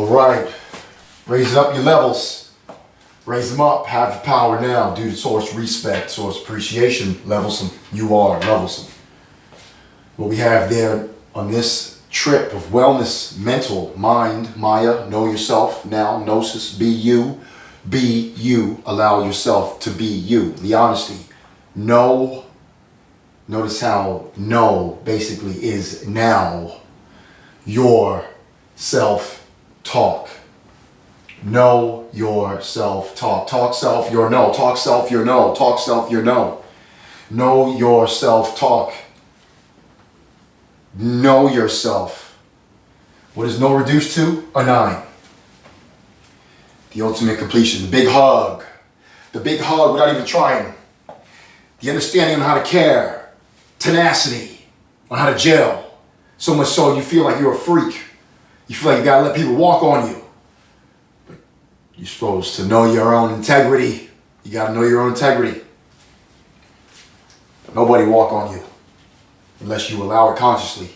All right, raise up your levels. Raise them up, have the power now due to source respect, source appreciation, levelsome. You are levelsome. What we have there on this trip of wellness, mental, mind, Maya, know yourself, now, gnosis, be you, allow yourself to be you. The honesty, know, notice how know basically is now your self-talk. Know your self-talk. Talk self, your no. Talk self, your no. Talk self, your no. Know your self-talk. Know yourself. What is no reduced to? A 9. The ultimate completion. The big hug. The big hug without even trying. The understanding on how to care. Tenacity. On how to gel. So much so you feel like you're a freak. You feel like you gotta let people walk on you. But you're supposed to know your own integrity. You gotta know your own integrity. Nobody walk on you. Unless you allow it consciously.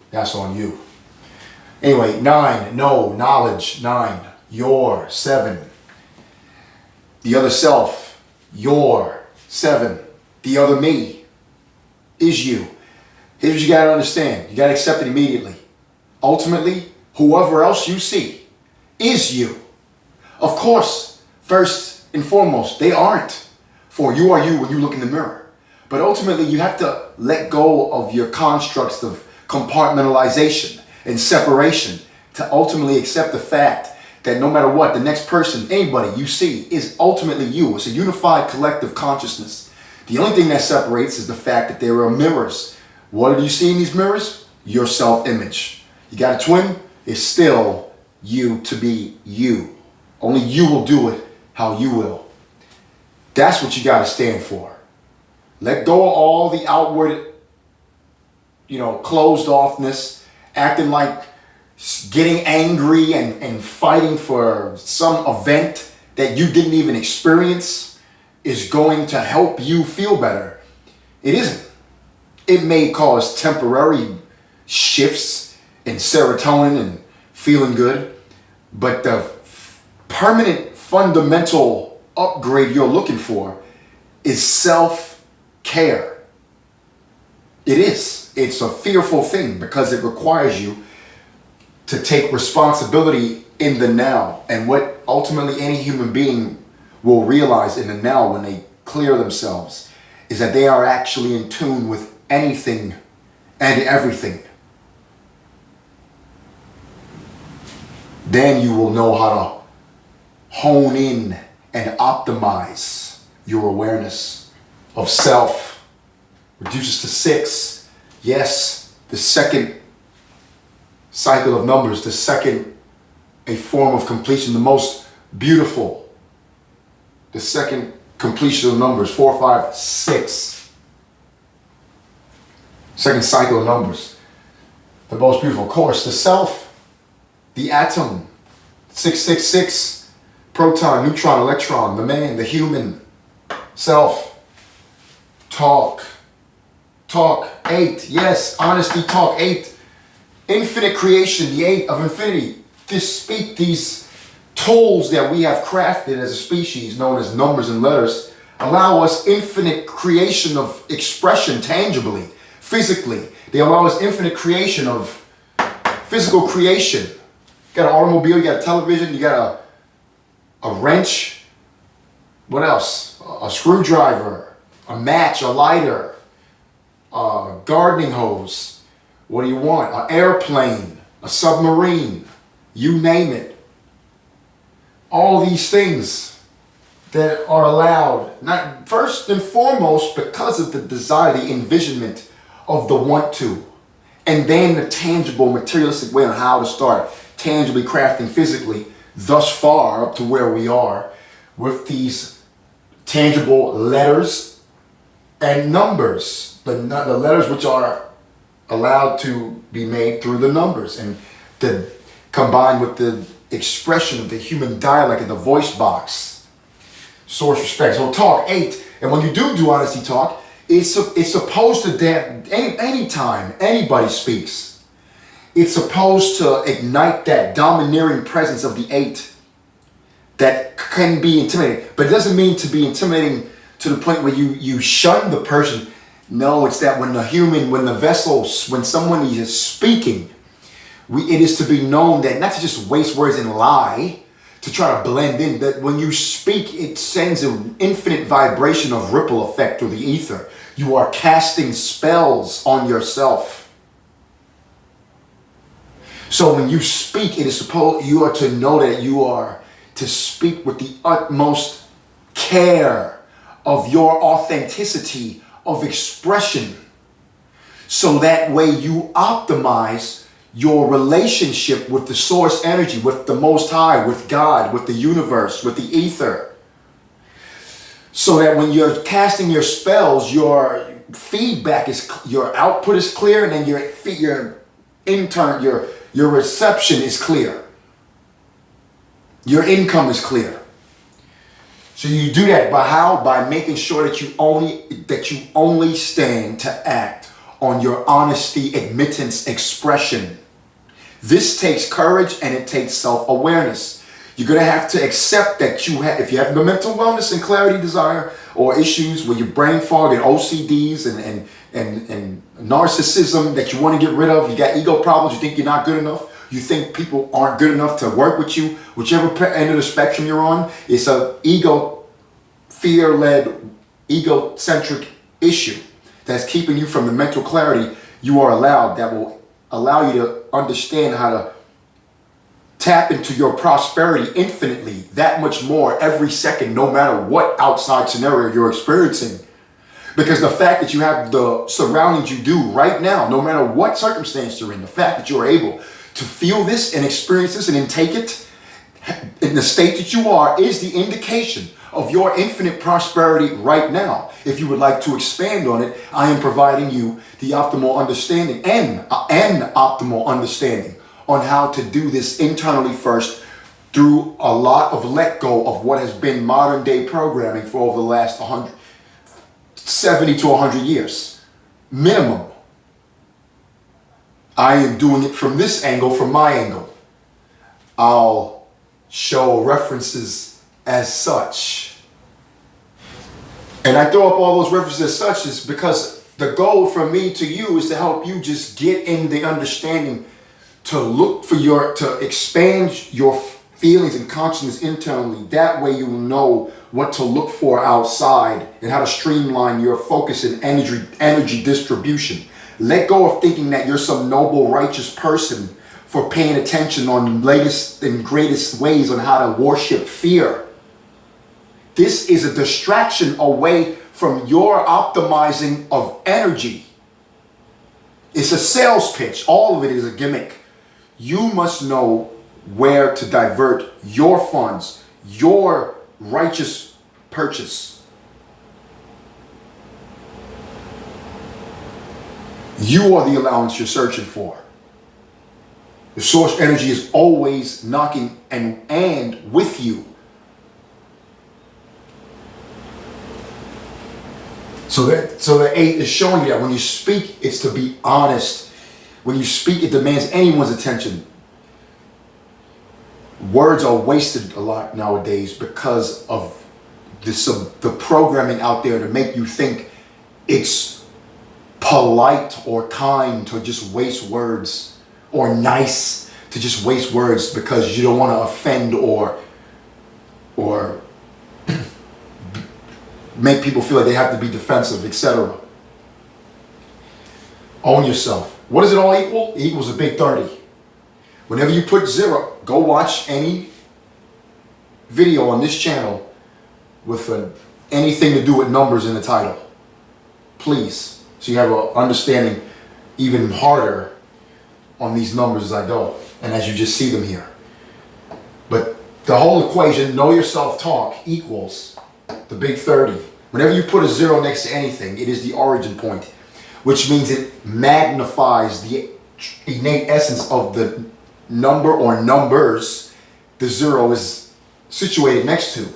That's on you. Anyway, 9, know, knowledge, 9, your, 7. The other self, your, 7. The other me is you. Here's what you gotta understand. You gotta accept it immediately. Ultimately, whoever else you see is you. Of course, first and foremost, they aren't. For you are you when you look in the mirror. But ultimately, you have to let go of your constructs of compartmentalization and separation to ultimately accept the fact that no matter what, the next person, anybody you see, is ultimately you. It's a unified collective consciousness. The only thing that separates is the fact that there are mirrors. What do you see in these mirrors? Your self-image. You got a twin? It's still you to be you. Only you will do it how you will. That's what you got to stand for. Let go of all the outward, closed offness, acting like getting angry and fighting for some event that you didn't even experience is going to help you feel better. It isn't. It may cause temporary shifts in serotonin and feeling good, but the permanent fundamental upgrade you're looking for is self-care. It is. It's a fearful thing because it requires you to take responsibility in the now. And what ultimately any human being will realize in the now when they clear themselves is that they are actually in tune with anything and everything. Then you will know how to hone in and optimize your awareness of self. Reduces to 6. Yes, the second cycle of numbers, the second a form of completion, the most beautiful. The second completion of numbers, 4, 5, 6. Second cycle of numbers. The most beautiful. Of course, the self, the atom, 666, proton, neutron, electron, the man, the human, self, talk, 8, yes, honesty, talk, 8, infinite creation, the 8 of infinity. Speak these tools that we have crafted as a species, known as numbers and letters, allow us infinite creation of expression tangibly, physically. They allow us infinite creation of physical creation. You got an automobile, you got a television, you got a wrench. What else? A screwdriver, a match, a lighter, a gardening hose. What do you want? An airplane, a submarine, you name it. All these things that are allowed, not first and foremost because of the desire, the envisionment of the want to, and then the tangible, materialistic way on how to start tangibly crafting physically thus far up to where we are with these tangible letters and numbers. The letters which are allowed to be made through the numbers and combined with the expression of the human dialect in the voice box. Source respect. So talk, 8. And when you do honesty talk, it's supposed to, anytime anybody speaks, It's supposed to ignite that domineering presence of the 8 that can be intimidating. But it doesn't mean to be intimidating to the point where you shun the person. No, it's that when the vessel, when someone is speaking, it is to be known that not to just waste words and lie, to try to blend in, that when you speak, it sends an infinite vibration of ripple effect through the ether. You are casting spells on yourself. So when you speak, you are to know that you are to speak with the utmost care of your authenticity of expression. So that way you optimize your relationship with the source energy, with the Most High, with God, with the universe, with the ether. So that when you're casting your spells, your feedback your output is clear, and then your reception is clear. Your income is clear. So you do that by how? By making sure that you only stand to act on your honesty, admittance, expression. This takes courage and it takes self-awareness. You're going to have to accept that if you have the mental wellness and clarity desire, or issues where your brain fog and OCDs and narcissism that you want to get rid of, you got ego problems, you think you're not good enough, you think people aren't good enough to work with you, whichever end of the spectrum you're on, it's a fear-led, egocentric issue that's keeping you from the mental clarity you are allowed, that will allow you to understand how to tap into your prosperity infinitely, that much more every second, no matter what outside scenario you're experiencing. Because the fact that you have the surroundings you do right now, no matter what circumstance you're in, the fact that you're able to feel this and experience this and then take it in the state that you are is the indication of your infinite prosperity right now. If you would like to expand on it, I am providing you the optimal understanding and optimal understanding on how to do this internally first, through a lot of let go of what has been modern day programming for over the last 70 to 100 years minimum. I am doing it from this angle, from my angle. I'll show references as such. And I throw up all those references as such is because the goal from me to you is to help you just get in the understanding, to expand your feelings and consciousness internally. That way you will know what to look for outside and how to streamline your focus and energy distribution. Let go of thinking that you're some noble, righteous person for paying attention on latest and greatest ways on how to worship fear. This is a distraction away from your optimizing of energy. It's a sales pitch. All of it is a gimmick. You must know where to divert your funds, your righteous purchase. You are the allowance you're searching for. The source energy is always knocking and with you. So the 8 is showing you that when you speak, it's to be honest. When you speak, it demands anyone's attention. Words are wasted a lot nowadays because of the programming out there to make you think it's polite or kind to just waste words, or nice to just waste words because you don't want to offend or make people feel like they have to be defensive, etc. Own yourself. What does it all equal? It equals a big 30. Whenever you put 0, go watch any video on this channel with anything to do with numbers in the title. Please. So you have an understanding even harder on these numbers as I go, and as you just see them here. But the whole equation, know your self-talk, equals the big 30. Whenever you put a 0 next to anything, it is the origin point, which means it magnifies the innate essence of the number or numbers the 0 is situated next to.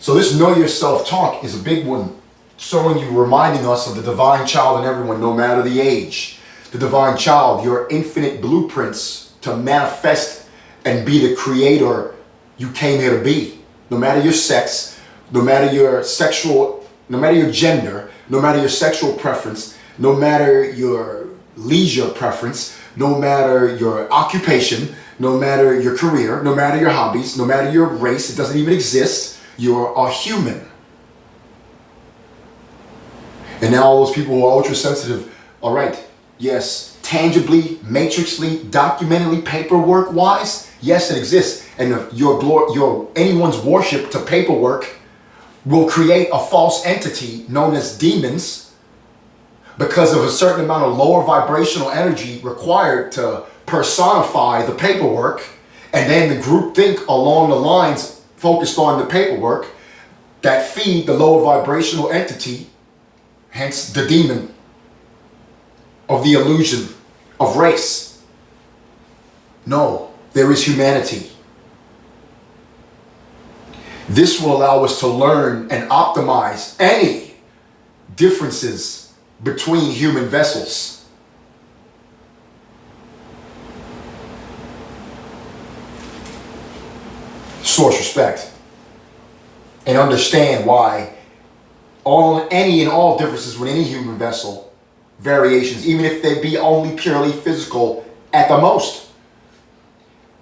So this know your self-talk is a big one, showing you, reminding us of the divine child in everyone, no matter the age. the divine child, your infinite blueprints to manifest and be the creator you came here to be. No matter your sex, no matter your sexual, no matter your gender, no matter your sexual preference, no matter your leisure preference, no matter your occupation, no matter your career, no matter your hobbies, no matter your race, it doesn't even exist. You're a human. And now all those people who are ultra sensitive, all right, yes, tangibly, matrixly, documentally, paperwork wise, yes, it exists. And anyone's worship to paperwork will create a false entity known as demons because of a certain amount of lower vibrational energy required to personify the paperwork. And then the group think along the lines focused on the paperwork that feed the lower vibrational entity, hence the demon of the illusion of race. No, there is humanity. This will allow us to learn and optimize any differences between human vessels. Source respect. And understand why any and all differences with any human vessel, variations, even if they be only purely physical at the most,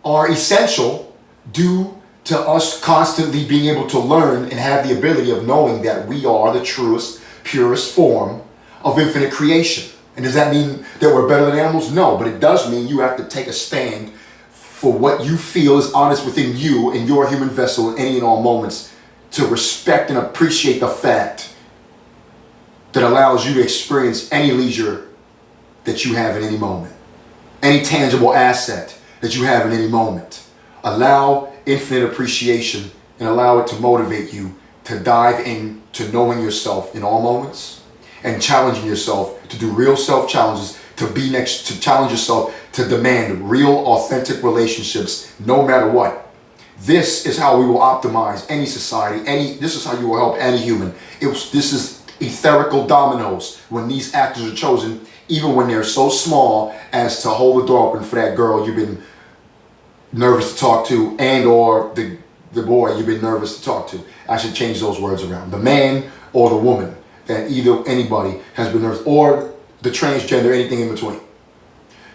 are essential due to us constantly being able to learn and have the ability of knowing that we are the truest, purest form of infinite creation. And does that mean that we're better than animals? No, but it does mean you have to take a stand for what you feel is honest within you and your human vessel in any and all moments, to respect and appreciate the fact that allows you to experience any leisure that you have at any moment, any tangible asset that you have in any moment. Allow infinite appreciation and allow it to motivate you to dive into knowing yourself in all moments and challenging yourself to do real self challenges, to challenge yourself to demand real authentic relationships no matter what. This is how we will optimize any society, this is how you will help any human. This is etherical dominoes when these actors are chosen, even when they're so small as to hold the door open for that girl you've been nervous to talk to, and or the boy you've been nervous to talk to. I should change those words around. The man or the woman that anybody has been nervous, or the transgender, anything in between.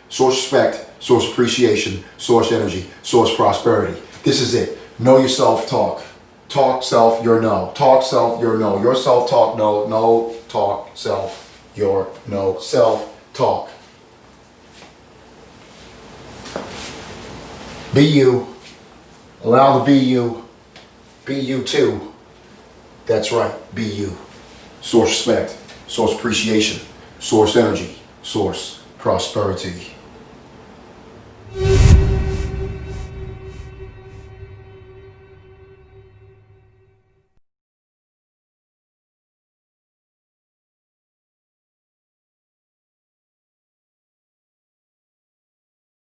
Source respect, source appreciation, source energy, source prosperity. This is it. Know yourself, talk. Talk self, your no. Talk self, your no. Your self talk, no. No talk self, your no. Self talk. Be you. Allow the be you. Be you too. That's right. Be you. Source respect. Source appreciation. Source energy. Source prosperity.